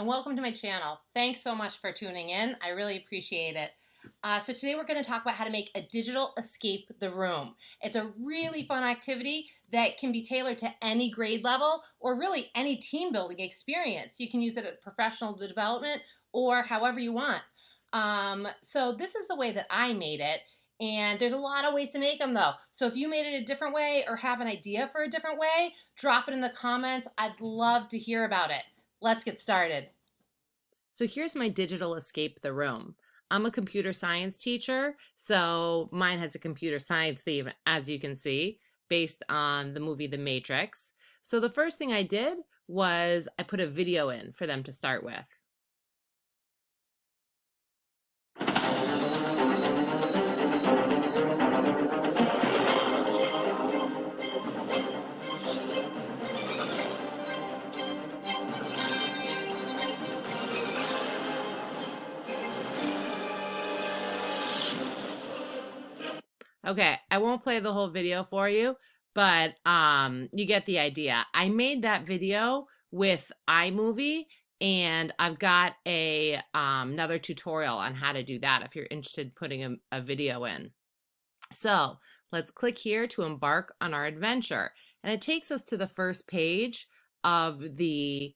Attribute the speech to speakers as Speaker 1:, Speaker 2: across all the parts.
Speaker 1: and welcome to my channel. Thanks so much for tuning in. I really appreciate it. So today we're going to talk about how to make a digital escape the room. It's a really fun activity that can be tailored to any grade level or really any team building experience. You can use it at professional development or however you want. So this is the way that I made it. And there's a lot of ways to make them though. So if you made it a different way or have an idea for a different way, drop it in the comments. I'd love to hear about it. Let's get started. So here's my digital escape the room. I'm a computer science teacher, so mine has a computer science theme, as you can see, based on the movie The Matrix. So the first thing I did was I put a video in for them to start with. Okay, I won't play the whole video for you, but you get the idea. I made that video with iMovie, and I've got a another tutorial on how to do that if you're interested in putting a video in. So let's click here to embark on our adventure, and it takes us to the first page of the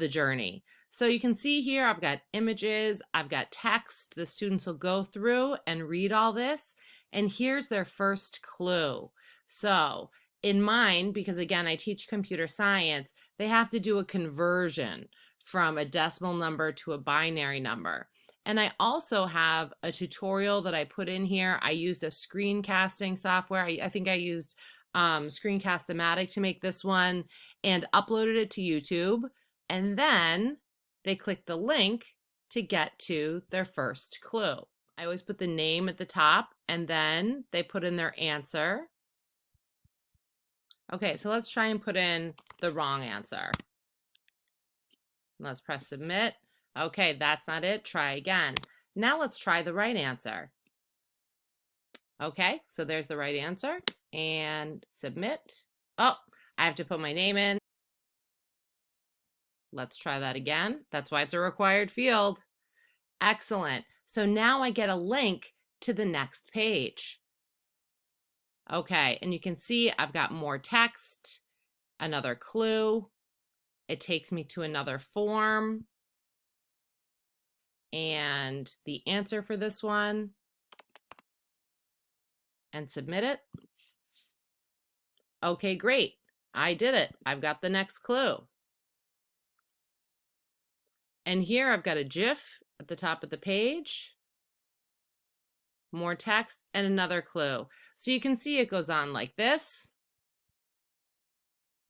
Speaker 1: journey. So you can see here I've got images, I've got text. The students will go through and read all this. And here's their first clue. So in mine, because again, I teach computer science, they have to do a conversion from a decimal number to a binary number. And I also have a tutorial that I put in here. I used a screencasting software. I think I used Screencast-O-Matic to make this one and uploaded it to YouTube. And then they click the link to get to their first clue. I always put the name at the top and then they put in their answer. Okay, so let's try and put in the wrong answer. Let's press submit. Okay, that's not it. Try again. Now let's try the right answer. Okay, so there's the right answer and submit. Oh, I have to put my name in. Let's try that again. That's why it's a required field. Excellent. So now I get a link to the next page. Okay, and you can see I've got more text, another clue. It takes me to another form. And the answer for this one. And submit it. Okay, great. I did it. I've got the next clue. And here I've got a GIF at the top of the page, more text, and another clue. So you can see it goes on like this.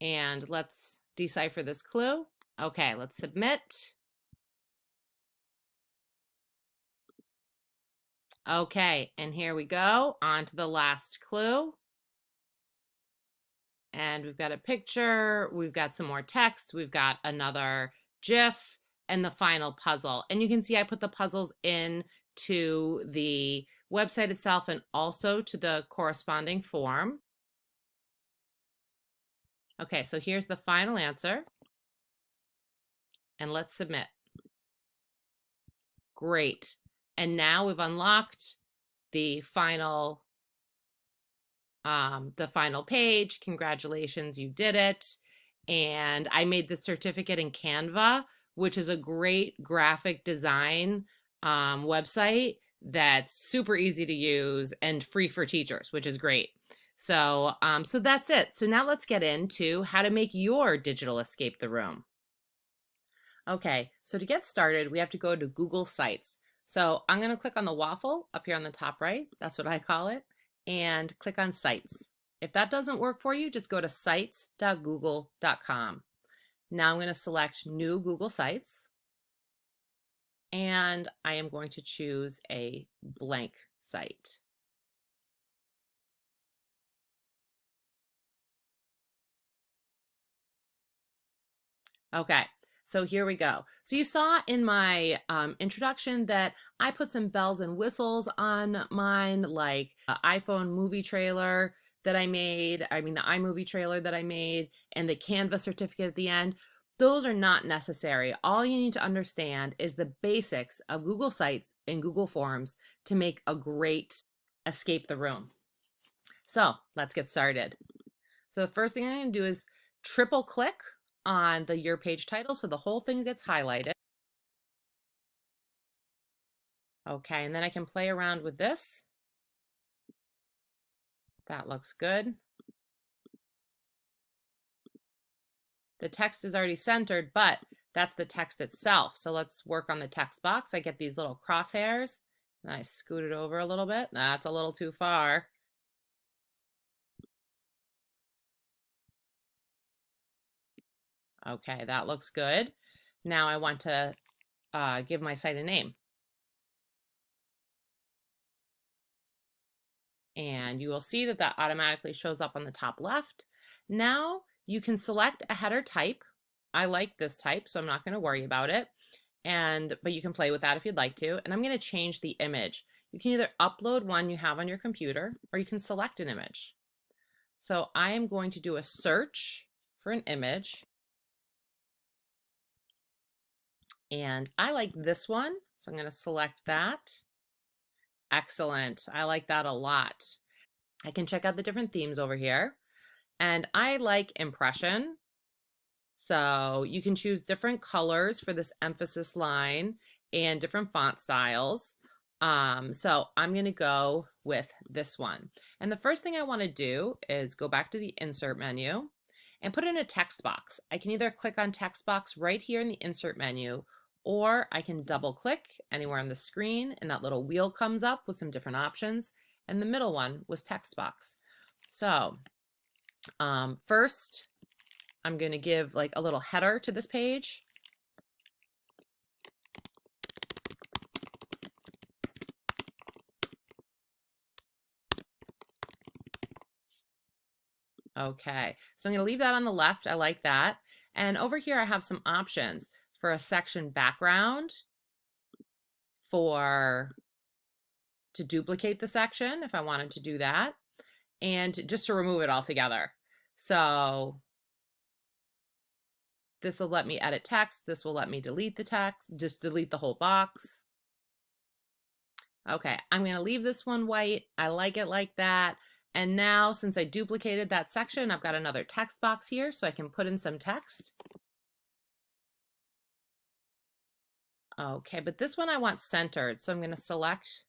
Speaker 1: And let's decipher this clue. Okay, let's submit. Okay, and here we go, on to the last clue. And we've got a picture, we've got some more text, we've got another GIF, and the final puzzle. And you can see I put the puzzles in to the website itself and also to the corresponding form. Okay, so here's the final answer. And let's submit. Great. And now we've unlocked the final page. Congratulations, you did it. And I made the certificate in Canva, which is a great graphic design website that's super easy to use and free for teachers, which is great. So, so that's it. So now let's get into how to make your digital escape the room. Okay, so to get started, we have to go to Google Sites. So I'm going to click on the waffle up here on the top right. That's what I call it. And click on Sites. If that doesn't work for you, just go to sites.google.com. Now I'm going to select New Google Sites, and I am going to choose a blank site. Okay, so here we go. So you saw in my introduction that I put some bells and whistles on mine, like iPhone movie trailer that I made, the iMovie trailer that I made, and the Canva certificate at the end. Those are not necessary. All you need to understand is the basics of Google Sites and Google Forms to make a great escape the room. So let's get started. So the first thing I'm going to do is triple click on the Your Page title so the whole thing gets highlighted. Okay, and then I can play around with this. That looks good. The text is already centered, but that's the text itself. So let's work on the text box. I get these little crosshairs and I scoot it over a little bit. That's a little too far. Okay, that looks good. Now I want to give my site a name. And you will see that that automatically shows up on the top left. Now you can select a header type. I like this type, so I'm not going to worry about it. But you can play with that if you'd like to. And I'm going to change the image. You can either upload one you have on your computer, or you can select an image. So I am going to do a search for an image. And I like this one, so I'm going to select that. Excellent. I like that a lot. I can check out the different themes over here. And I like impression. So you can choose different colors for this emphasis line and different font styles. So I'm going to go with this one. And the first thing I want to do is go back to the insert menu and put in a text box. I can either click on text box right here in the insert menu, or I can double click anywhere on the screen and that little wheel comes up with some different options. And the middle one was text box. So first, I'm going to give like a little header to this page. Okay, so I'm going to leave that on the left. I like that. And over here, I have some options for a section background to duplicate the section if I wanted to do that, and just to remove it altogether. So this will let me edit text. This will let me delete the text, just delete the whole box. Okay, I'm going to leave this one white. I like it like that. And now, since I duplicated that section, I've got another text box here, so I can put in some text. Okay, but this one I want centered, so I'm going to select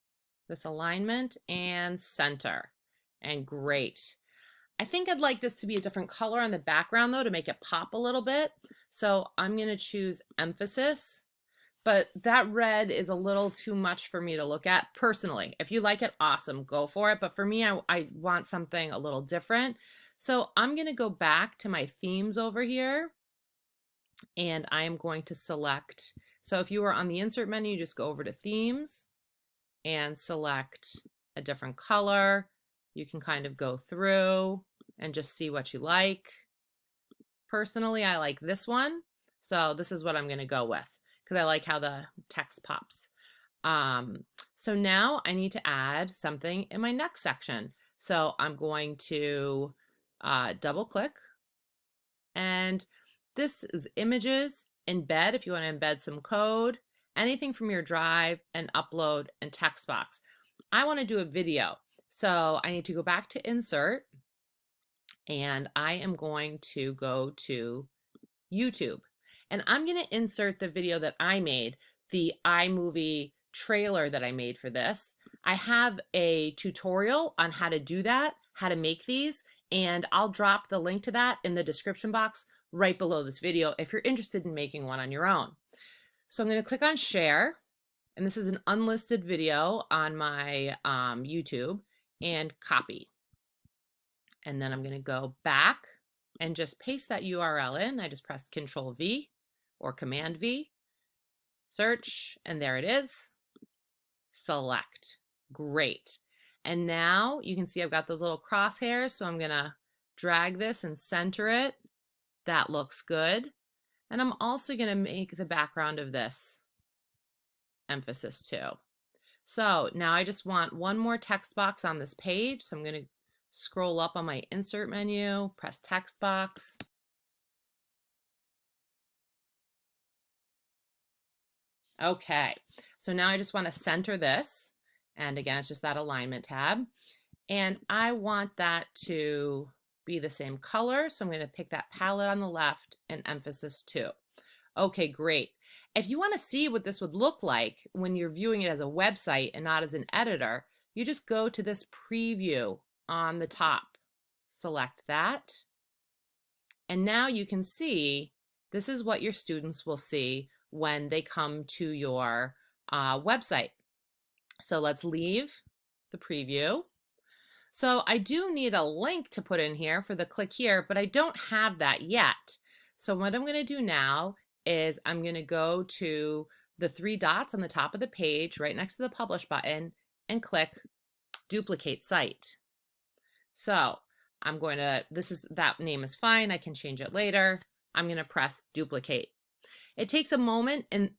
Speaker 1: this alignment and center. And great. I think I'd like this to be a different color on the background, though, to make it pop a little bit. So I'm going to choose emphasis. But that red is a little too much for me to look at personally. If you like it, awesome, go for it. But for me, I want something a little different. So I'm going to go back to my themes over here, and I am going to select. So if you were on the insert menu, just go over to themes and select a different color. You can kind of go through and just see what you like. Personally, I like this one. So this is what I'm going to go with, because I like how the text pops. So now I need to add something in my next section. So I'm going to double click, and this is images, embed if you want to embed some code, anything from your drive, and upload and text box. I want to do a video. So I need to go back to insert, and I am going to go to YouTube. And I'm going to insert the video that I made, the iMovie trailer that I made for this. I have a tutorial on how to do that, how to make these, and I'll drop the link to that in the description box right below this video if you're interested in making one on your own. So I'm going to click on share, and this is an unlisted video on my YouTube, and copy. And then I'm going to go back and just paste that URL in. I just pressed Control V or Command V, search, and there it is. Select. Great. And now you can see I've got those little crosshairs, so I'm going to drag this and center it. That looks good. And I'm also going to make the background of this emphasis too. So now I just want one more text box on this page. So I'm going to scroll up on my insert menu, press text box. Okay, so now I just want to center this. And again, it's just that alignment tab. And I want that to be the same color. So I'm going to pick that palette on the left and emphasis 2. Okay, great. If you want to see what this would look like when you're viewing it as a website and not as an editor, you just go to this preview on the top. Select that. And now you can see this is what your students will see when they come to your website. So let's leave the preview. So I do need a link to put in here for the click here, but I don't have that yet. So what I'm going to do now is I'm going to go to the 3 dots on the top of the page right next to the publish button and click duplicate site. So I'm going to, that name is fine. I can change it later. I'm going to press duplicate. It takes a moment and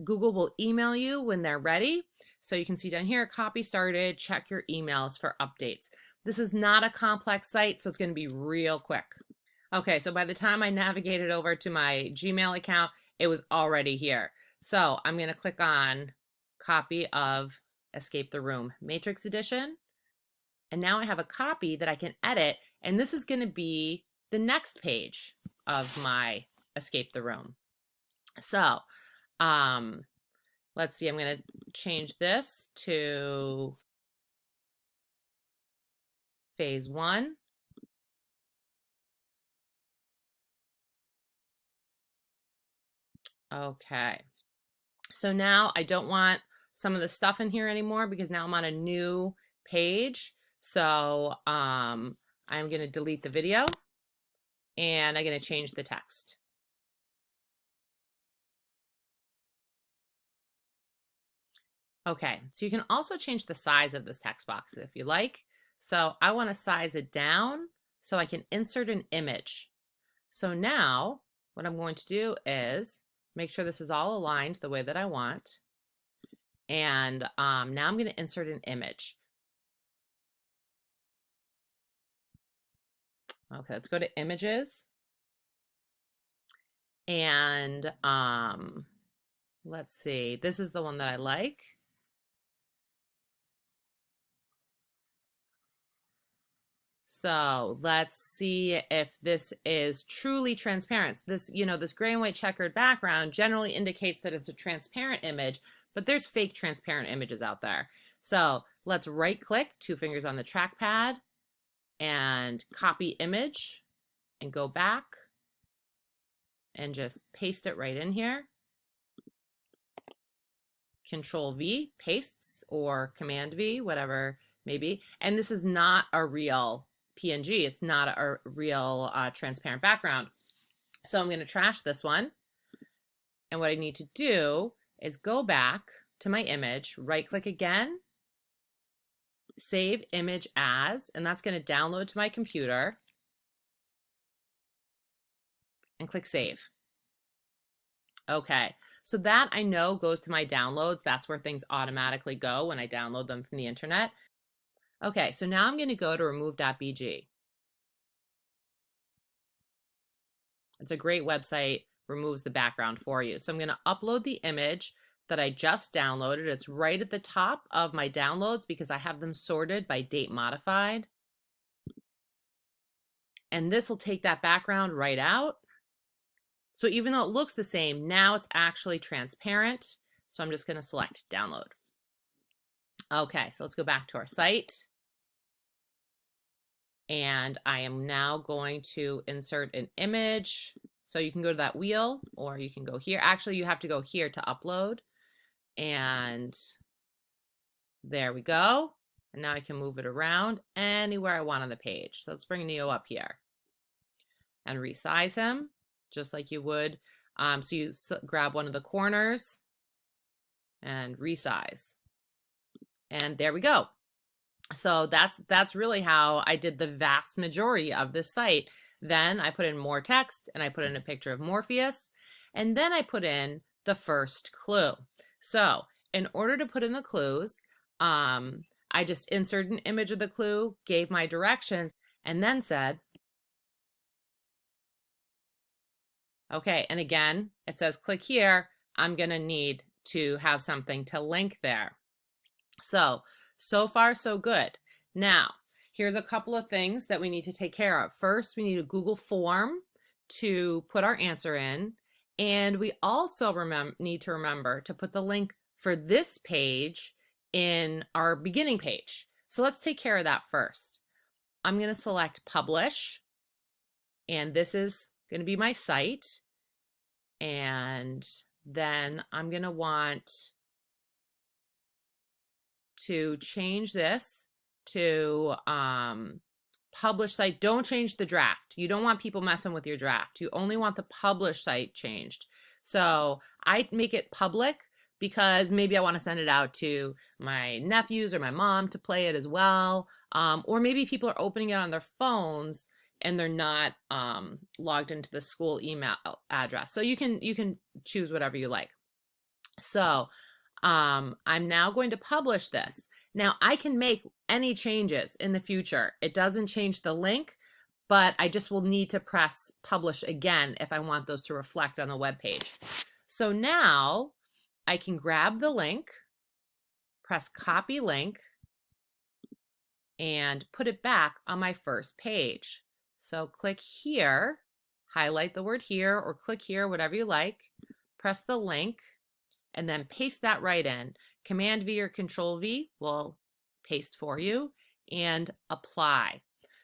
Speaker 1: Google will email you when they're ready. So you can see down here, copy started, check your emails for updates. This is not a complex site, so it's going to be real quick. Okay, so by the time I navigated over to my Gmail account, it was already here. So I'm going to click on copy of Escape the Room Matrix Edition. And now I have a copy that I can edit, and this is going to be the next page of my Escape the Room. So let's see, I'm going to change this to phase 1. Okay, so now I don't want some of the stuff in here anymore because now I'm on a new page. So I'm going to delete the video and I'm going to change the text. Okay, so you can also change the size of this text box if you like. So I want to size it down so I can insert an image. So now what I'm going to do is make sure this is all aligned the way that I want. And now I'm going to insert an image. Okay, let's go to images. And let's see, this is the one that I like. So let's see if this is truly transparent. This, this gray and white checkered background generally indicates that it's a transparent image, but there's fake transparent images out there. So let's right click, 2 fingers on the trackpad, and copy image and go back and just paste it right in here. Control V, pastes, or Command V, whatever maybe. And this is not a real PNG. It's not a real transparent background. So I'm going to trash this one. And what I need to do is go back to my image, right click again, save image as, and that's going to download to my computer, and click save. Okay, so that I know goes to my downloads. That's where things automatically go when I download them from the internet. Okay, so now I'm going to go to remove.bg. It's a great website, removes the background for you. So I'm going to upload the image that I just downloaded. It's right at the top of my downloads because I have them sorted by date modified. And this will take that background right out. So even though it looks the same, now it's actually transparent. So I'm just going to select download. Okay, so let's go back to our site. And I am now going to insert an image. So you can go to that wheel or you can go here. Actually, you have to go here to upload. And there we go. And now I can move it around anywhere I want on the page. So let's bring Neo up here and resize him just like you would. So you grab one of the corners and resize. And there we go. So that's really how I did the vast majority of this site. Then I put in more text and I put in a picture of Morpheus. And then I put in the first clue. So in order to put in the clues, I just inserted an image of the clue, gave my directions, and then said, okay, and again, it says click here. I'm going to need to have something to link there. So far, so good. Now, here's a couple of things that we need to take care of. First, we need a Google form to put our answer in. And we also need to remember to put the link for this page in our beginning page. So let's take care of that first. I'm going to select Publish. And this is going to be my site. And then I'm going to want to change this to publish site. Don't change the draft. You don't want people messing with your draft. You only want the publish site changed. So I make it public because maybe I want to send it out to my nephews or my mom to play it as well. Or maybe people are opening it on their phones and they're not logged into the school email address. So you can choose whatever you like. So I'm now going to publish this. Now I can make any changes in the future. It doesn't change the link, but I just will need to press publish again if I want those to reflect on the web page. So now I can grab the link, press copy link, and put it back on my first page. So click here, highlight the word here, or click here, whatever you like, press the link, and then paste that right in. Command V or Control V will paste for you, and apply.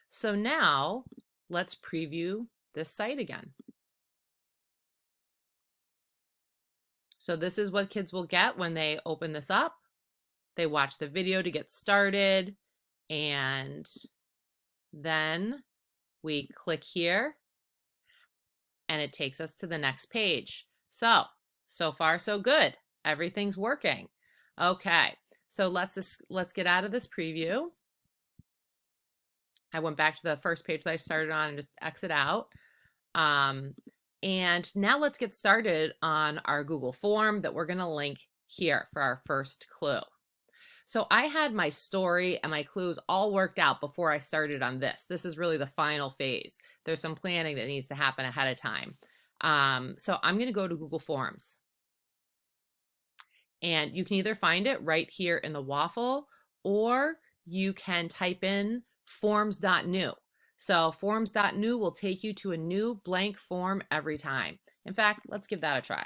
Speaker 1: So now let's preview this site again. So this is what kids will get when they open this up. They watch the video to get started, and then we click here and it takes us to the next page. So far so good. Everything's working. Okay, so let's get out of this preview. I went back to the first page that I started on and just exit out. And now let's get started on our Google form that we're going to link here for our first clue. So I had my story and my clues all worked out before I started on this. This is really the final phase. There's some planning that needs to happen ahead of time. So I'm going to go to Google Forms. And you can either find it right here in the waffle, or you can type in forms.new. So forms.new will take you to a new blank form every time. In fact, let's give that a try.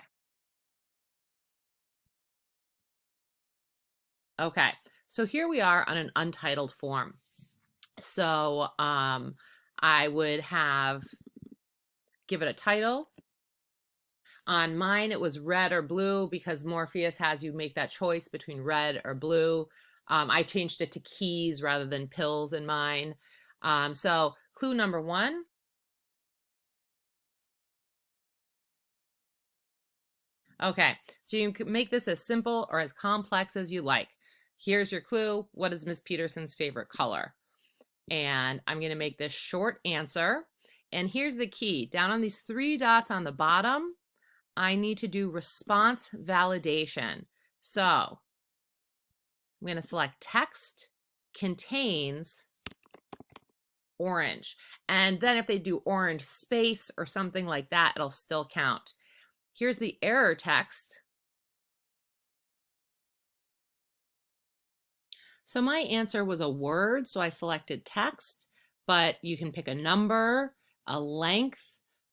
Speaker 1: Okay, so here we are on an untitled form. So I would give it a title. On mine, it was red or blue because Morpheus has you make that choice between red or blue. I changed it to keys rather than pills in mine. So clue number 1. Okay, so you can make this as simple or as complex as you like. Here's your clue. What is Miss Peterson's favorite color? And I'm going to make this short answer. And here's the key. Down on these 3 dots on the bottom, I need to do response validation. So I'm going to select text contains orange. And then if they do orange space or something like that, it'll still count. Here's the error text. So my answer was a word, so I selected text, but you can pick a number, a length,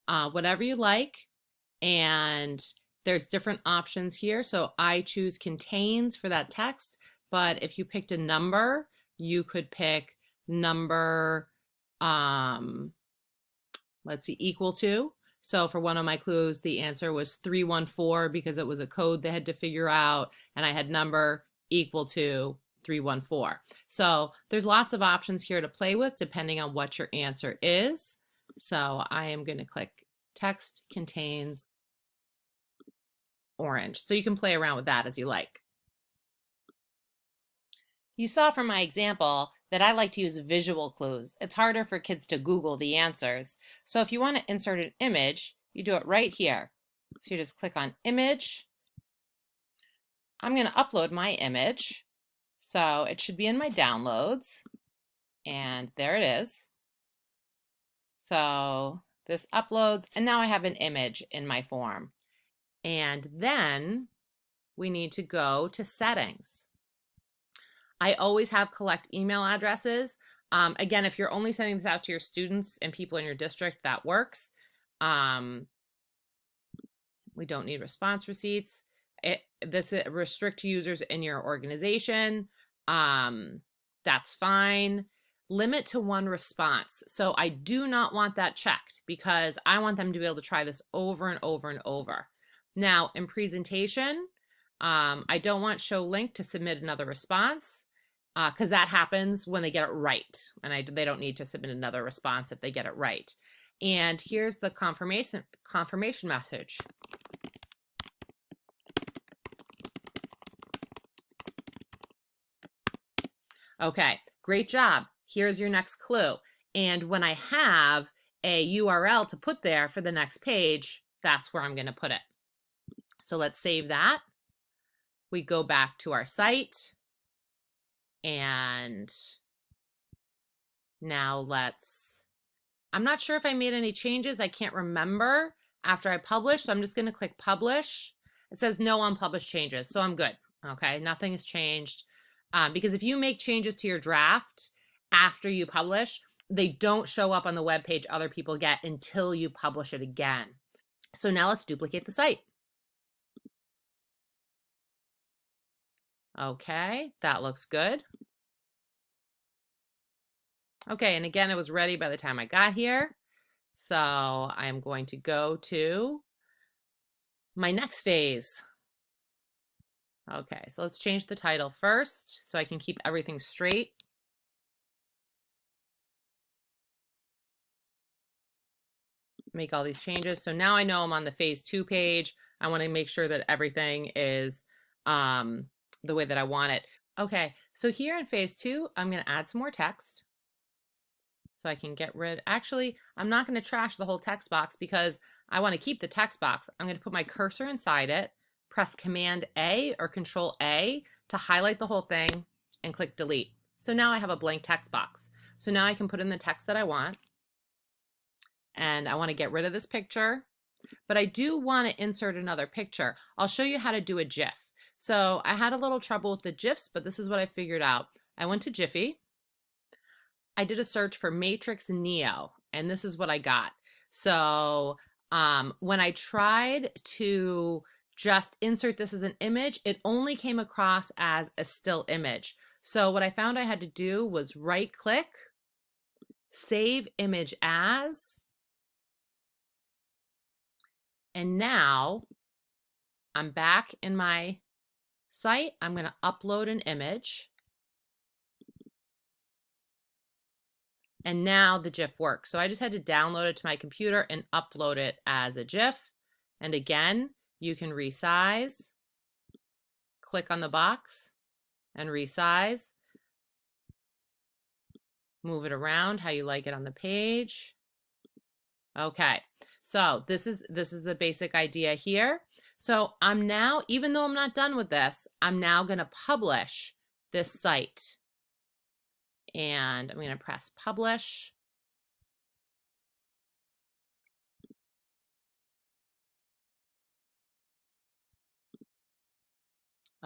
Speaker 1: whatever you like. And there's different options here. So I choose contains for that text, but if you picked a number, you could pick number, let's see, equal to. So for one of my clues, the answer was 314 because it was a code they had to figure out, and I had number equal to 314. So there's lots of options here to play with depending on what your answer is. So I am going to click text contains orange. So you can play around with that as you like. You saw from my example that I like to use visual clues. It's harder for kids to Google the answers. So if you want to insert an image, you do it right here. So you just click on image. I'm going to upload my image. So it should be in my downloads. And there it is. So this uploads, and now I have an image in my form. And then we need to go to settings. I always have collect email addresses. Again, if you're only sending this out to your students and people in your district, that works. We don't need response receipts. This restrict users in your organization. That's fine. Limit to one response. So I do not want that checked because I want them to be able to try this over and over and over. Now in presentation, I don't want show link to submit another response because that happens when they get it right. And they don't need to submit another response if they get it right. And here's the confirmation message. Okay, great job. Here's your next clue. And when I have a URL to put there for the next page, that's where I'm going to put it. So let's save that. We go back to our site. And now I'm not sure if I made any changes. I can't remember after I published. So I'm just going to click publish. It says no unpublished changes. So I'm good. Okay, nothing has changed. Because if you make changes to your draft after you publish, they don't show up on the web page other people get until you publish it again. So now let's duplicate the site. Okay, that looks good. Okay, and again, it was ready by the time I got here. So I'm going to go to my next phase. Okay, so let's change the title first so I can keep everything straight. Make all these changes. So now I know I'm on the phase 2 page. I want to make sure that everything is the way that I want it. Okay, so here in phase 2, I'm going to add some more text. So I can get rid, actually, I'm not going to trash the whole text box because I want to keep the text box. I'm going to put my cursor inside it, press Command A or Control A to highlight the whole thing and click delete. So now I have a blank text box. So now I can put in the text that I want. And I want to get rid of this picture, but I do want to insert another picture. I'll show you how to do a GIF. So I had a little trouble with the GIFs, but this is what I figured out. I went to Jiffy. I did a search for Matrix Neo, and this is what I got. So when I tried to just insert this as an image, it only came across as a still image. So what I found I had to do was right click, save image as, and now I'm back in my site. I'm going to upload an image. And now the GIF works. So I just had to download it to my computer and upload it as a GIF. And again, you can resize, click on the box and resize, move it around how you like it on the page. Okay, so this is the basic idea here. So I'm now, even though I'm not done with this, I'm now going to publish this site. And I'm going to press publish.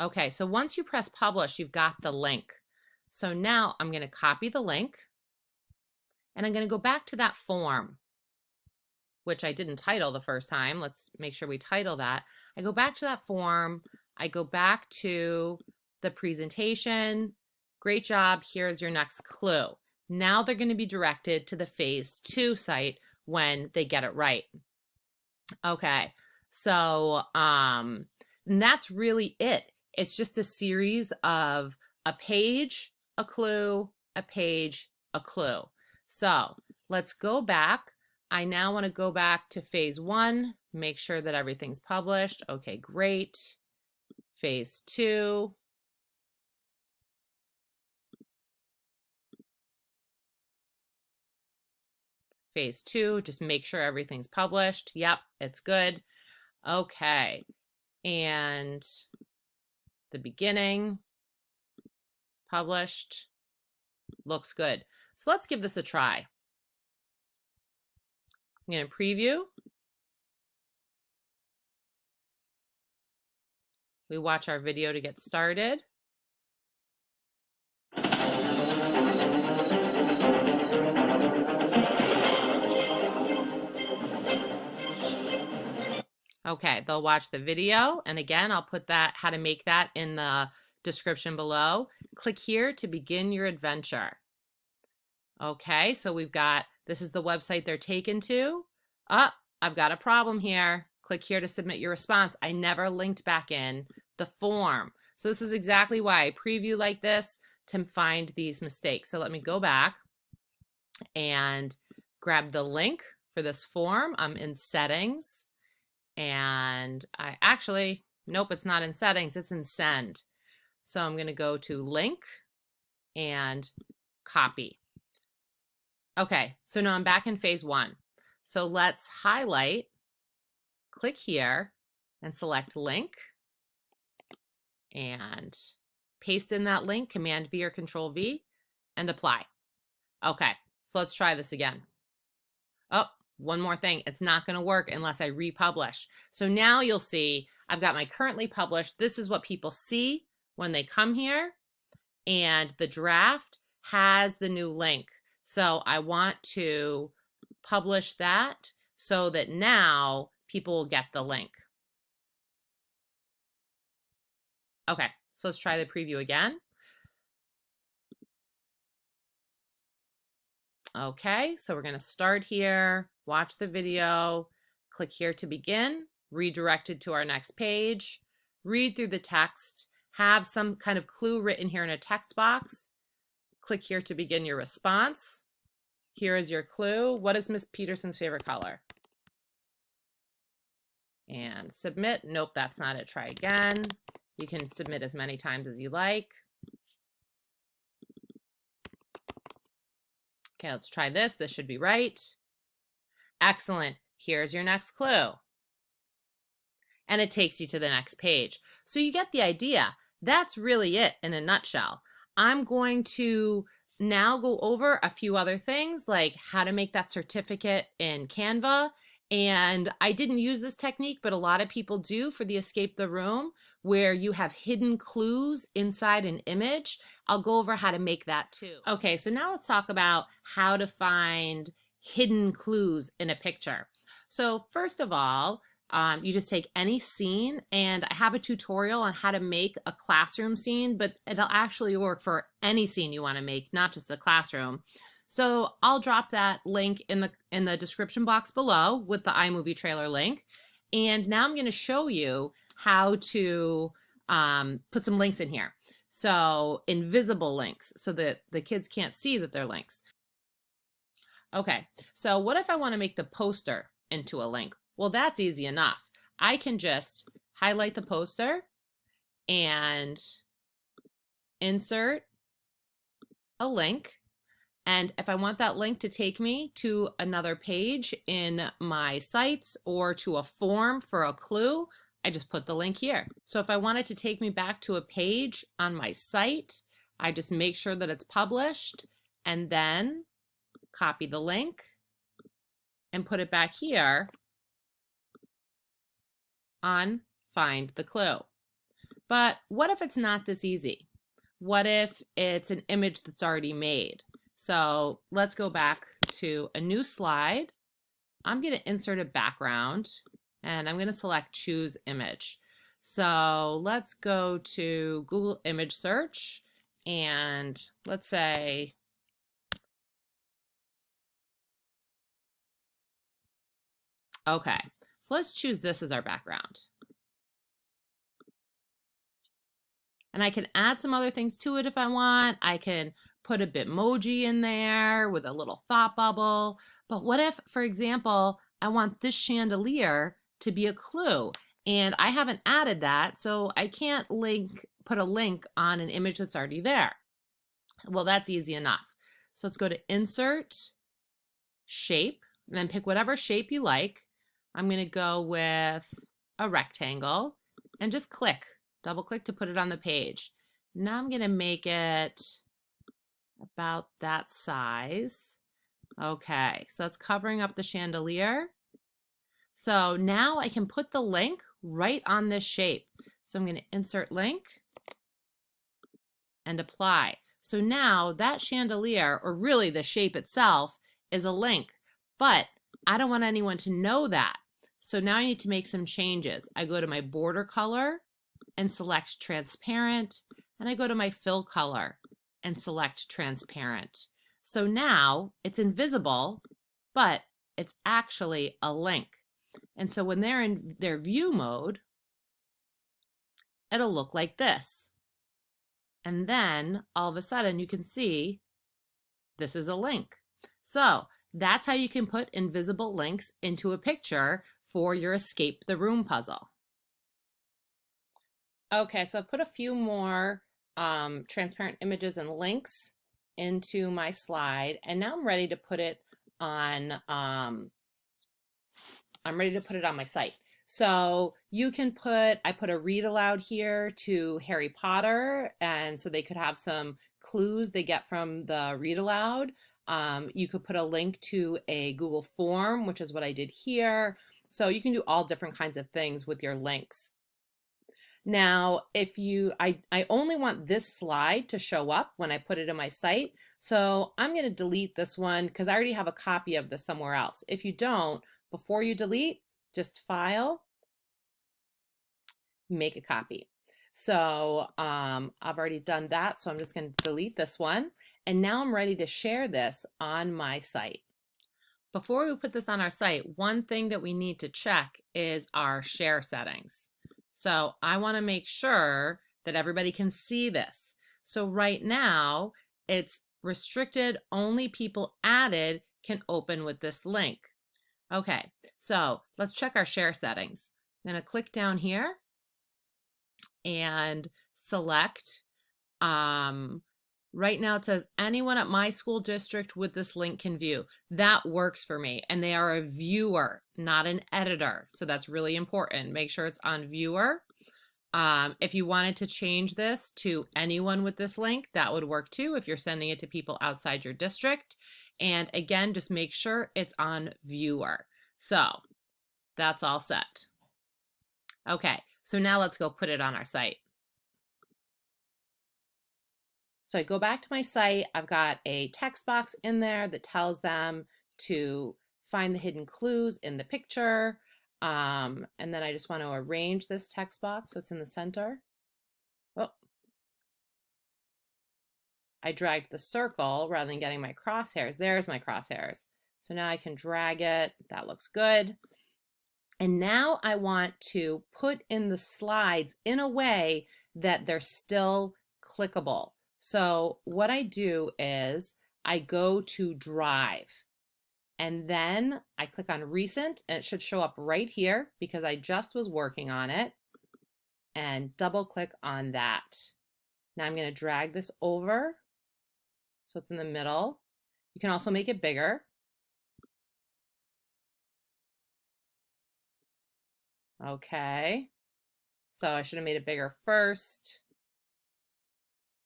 Speaker 1: Okay, so once you press publish, you've got the link. So now I'm going to copy the link and I'm going to go back to that form, which I didn't title the first time. Let's make sure we title that. I go back to that form. I go back to the presentation. Great job. Here's your next clue. Now they're going to be directed to the phase 2 site when they get it right. Okay, so and that's really it. It's just a series of a page, a clue, a page, a clue. So let's go back. I now want to go back to phase 1, make sure that everything's published. Okay, great. Phase 2. Phase 2, just make sure everything's published. Yep, it's good. Okay, and the beginning, published, looks good. So let's give this a try. I'm going to preview. We watch our video to get started. Okay, they'll watch the video, and again, I'll put that, how to make that, in the description below. Click here to begin your adventure. Okay, so we've got, this is the website they're taken to. I've got a problem here. Click here to submit your response. I never linked back in the form. So this is exactly why I preview like this, to find these mistakes. So let me go back and grab the link for this form. I'm in settings. And I actually, nope, it's not in settings, it's in send. So I'm going to go to link and copy. Okay, so now I'm back in phase 1. So let's highlight, click here, and select link, and paste in that link, Command V or Control V, and apply. Okay, so let's try this again. Oh, one more thing, it's not going to work unless I republish. So now you'll see I've got my currently published. This is what people see when they come here, and the draft has the new link. So I want to publish that so that now people will get the link. Okay, so let's try the preview again. Okay, so we're going to start here, watch the video, click here to begin, redirected to our next page, read through the text, have some kind of clue written here in a text box, click here to begin your response. Here is your clue. What is Miss Peterson's favorite color? And submit. Nope, that's not it. Try again. You can submit as many times as you like. Okay, let's try this. This should be right. Excellent. Here's your next clue. And it takes you to the next page. So you get the idea. That's really it in a nutshell. I'm going to now go over a few other things, like how to make that certificate in Canva. And I didn't use this technique, but a lot of people do for the Escape the Room, where you have hidden clues inside an image. I'll go over how to make that too. Okay, so now let's talk about how to find hidden clues in a picture. So first of all, you just take any scene, and I have a tutorial on how to make a classroom scene, but it'll actually work for any scene you want to make, not just a classroom. So I'll drop that link in the description box below with the iMovie trailer link. And now I'm going to show you how to put some links in here. So invisible links, so that the kids can't see that they're links. Okay, so what if I want to make the poster into a link? Well, that's easy enough. I can just highlight the poster and insert a link. And if I want that link to take me to another page in my sites or to a form for a clue, I just put the link here. So if I want it to take me back to a page on my site, I just make sure that it's published and then copy the link and put it back here on Find the Clue. But what if it's not this easy? What if it's an image that's already made? So let's go back to a new slide. I'm going to insert a background, and I'm going to select Choose Image. So let's go to Google Image Search, and let's say okay, so let's choose this as our background. And I can add some other things to it if I want. I can put a Bitmoji in there with a little thought bubble. But what if, for example, I want this chandelier to be a clue, and I haven't added that, so I can't put a link on an image that's already there. Well, that's easy enough. So let's go to Insert, Shape, and then pick whatever shape you like. I'm going to go with a rectangle and just click, double click to put it on the page. Now I'm going to make it about that size. Okay, so it's covering up the chandelier. So now I can put the link right on this shape. So I'm going to insert link and apply. So now that chandelier, or really the shape itself, is a link, but I don't want anyone to know that. So now I need to make some changes. I go to my border color and select transparent, and I go to my fill color and select transparent. So now it's invisible, but it's actually a link. And so when they're in their view mode, it'll look like this. And then all of a sudden you can see this is a link. So that's how you can put invisible links into a picture for your escape the room puzzle. Okay, so I put a few more transparent images and links into my slide, and now I'm ready to put it on my site. So you can I put a read aloud here to Harry Potter, and so they could have some clues they get from the read aloud. You could put a link to a Google form, which is what I did here. So you can do all different kinds of things with your links. Now, I only want this slide to show up when I put it in my site. So I'm going to delete this one because I already have a copy of this somewhere else. If you don't, before you delete, just File, make a copy. So I've already done that, so I'm just going to delete this one. And now I'm ready to share this on my site. Before we put this on our site, one thing that we need to check is our share settings. So I want to make sure that everybody can see this. So right now, it's restricted, only people added can open with this link. Okay, so let's check our share settings. I'm going to click down here and select, right now it says anyone at my school district with this link can view. That works for me, and they are a viewer, not an editor. So that's really important. Make sure it's on viewer. If you wanted to change this to anyone with this link, that would work too if you're sending it to people outside your district. And again, just make sure it's on viewer. So that's all set. Okay, so now let's go put it on our site. So I go back to my site. I've got a text box in there that tells them to find the hidden clues in the picture. And then I just want to arrange this text box so it's in the center. Oh, I dragged the circle rather than getting my crosshairs. There's my crosshairs. So now I can drag it. That looks good. And now I want to put in the slides in a way that they're still clickable. So what I do is I go to Drive, and then I click on Recent, and it should show up right here because I just was working on it, and double click on that. Now I'm going to drag this over so it's in the middle. You can also make it bigger. Okay, so I should have made it bigger first.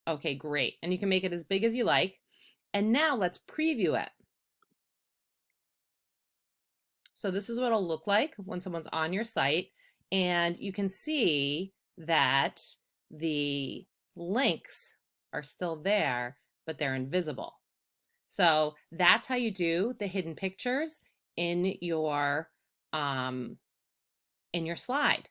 Speaker 1: Okay, great. And you can make it as big as you like. And now let's preview it. So this is what it'll look like when someone's on your site. And you can see that the links are still there, but they're invisible. So that's how you do the hidden pictures in your slide.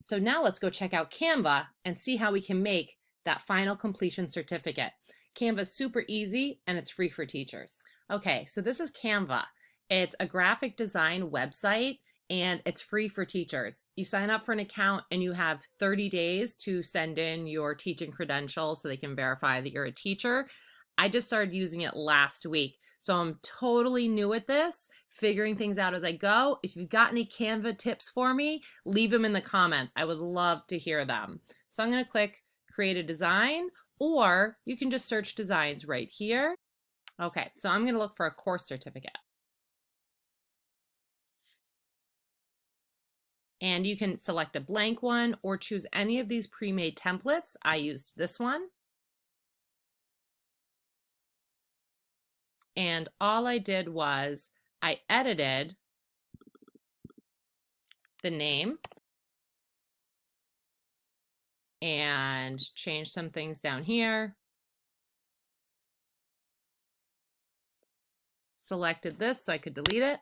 Speaker 1: So now let's go check out Canva and see how we can make that final completion certificate. Canva is super easy and it's free for teachers. Okay, so this is Canva. It's a graphic design website and it's free for teachers. You sign up for an account and you have 30 days to send in your teaching credentials so they can verify that you're a teacher. I just started using it last week, so I'm totally new at this, figuring things out as I go. If you've got any Canva tips for me, leave them in the comments. I would love to hear them. So I'm going to click Create a Design, or you can just search designs right here. Okay, so I'm going to look for a course certificate. And you can select a blank one or choose any of these pre-made templates. I used this one. And all I did was I edited the name and change some things down here. Selected this so I could delete it.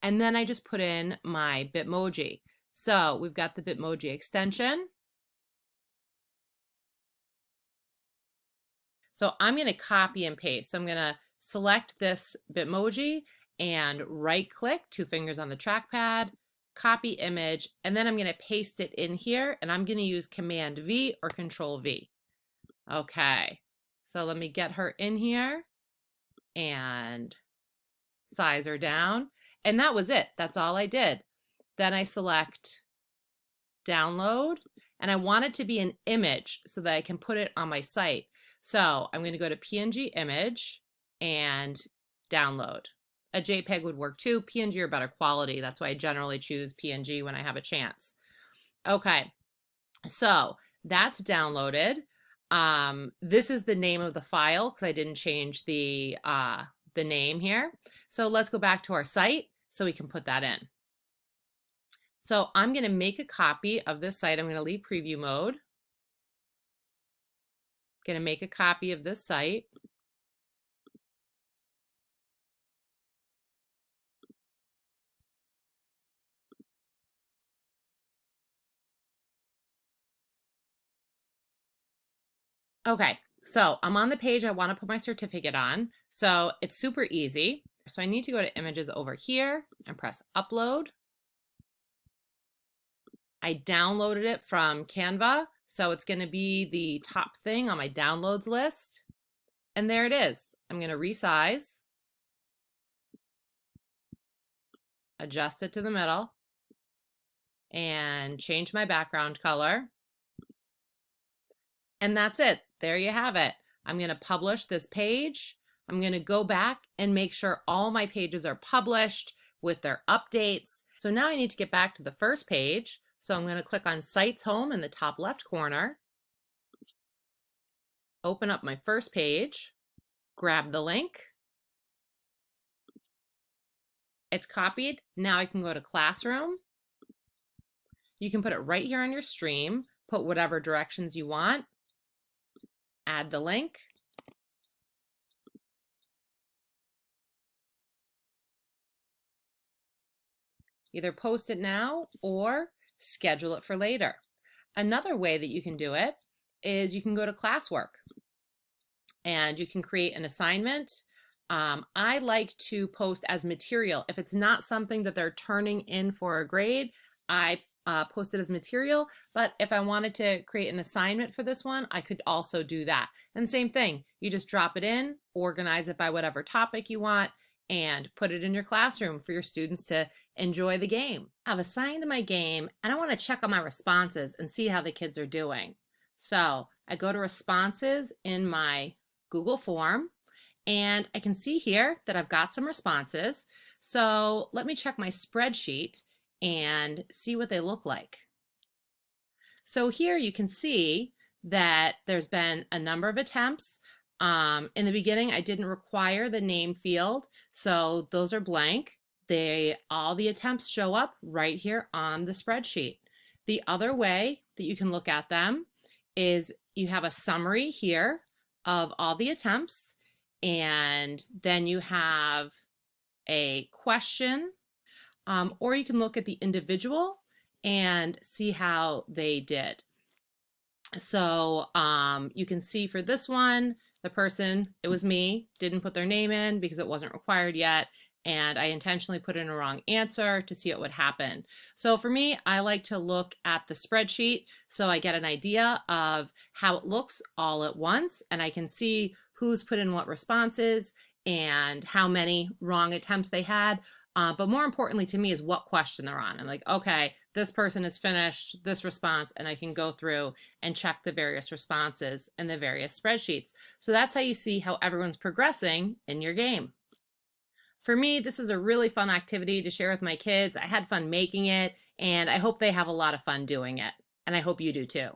Speaker 1: And then I just put in my Bitmoji. So we've got the Bitmoji extension. So I'm going to copy and paste. So I'm going to select this Bitmoji and right click, 2 fingers on the trackpad, copy image, and then I'm going to paste it in here, and I'm going to use Command V or Control V. Okay, so let me get her in here and size her down. And that was it. That's all I did. Then I select download, and I want it to be an image so that I can put it on my site. So I'm going to go to PNG image and download. A JPEG would work too. PNG are better quality. That's why I generally choose PNG when I have a chance. Okay, so that's downloaded. This is the name of the file because I didn't change the name here. So let's go back to our site so we can put that in. So I'm going to make a copy of this site. I'm going to leave preview mode. Going to make a copy of this site. Okay, so I'm on the page I want to put my certificate on. So it's super easy. So I need to go to images over here and press upload. I downloaded it from Canva, so it's going to be the top thing on my downloads list. And there it is. I'm going to resize, adjust it to the middle, and change my background color. And that's it. There you have it. I'm going to publish this page. I'm going to go back and make sure all my pages are published with their updates. So now I need to get back to the first page. So I'm going to click on Sites Home in the top left corner, open up my first page, grab the link. It's copied. Now I can go to Classroom. You can put it right here on your stream, put whatever directions you want, add the link. Either post it now or schedule it for later. Another way that you can do it is you can go to classwork and you can create an assignment. I like to post as material. If it's not something that they're turning in for a grade, I post it as material. But if I wanted to create an assignment for this one, I could also do that. And same thing, you just drop it in, organize it by whatever topic you want, and put it in your classroom for your students to enjoy the game. I've assigned my game and I want to check on my responses and see how the kids are doing. So I go to responses in my Google form and I can see here that I've got some responses. So let me check my spreadsheet and see what they look like. So here you can see that there's been a number of attempts. In the beginning, I didn't require the name field, so those are blank. All the attempts show up right here on the spreadsheet. The other way that you can look at them is you have a summary here of all the attempts, and then you have a question, or you can look at the individual and see how they did. So you can see for this one, the person, it was me, didn't put their name in because it wasn't required yet, and I intentionally put in a wrong answer to see what would happen. So for me, I like to look at the spreadsheet so I get an idea of how it looks all at once, and I can see who's put in what responses and how many wrong attempts they had. But more importantly to me is what question they're on. I'm like, okay, this person has finished this response, and I can go through and check the various responses in the various spreadsheets. So that's how you see how everyone's progressing in your game. For me, this is a really fun activity to share with my kids. I had fun making it, and I hope they have a lot of fun doing it. And I hope you do too.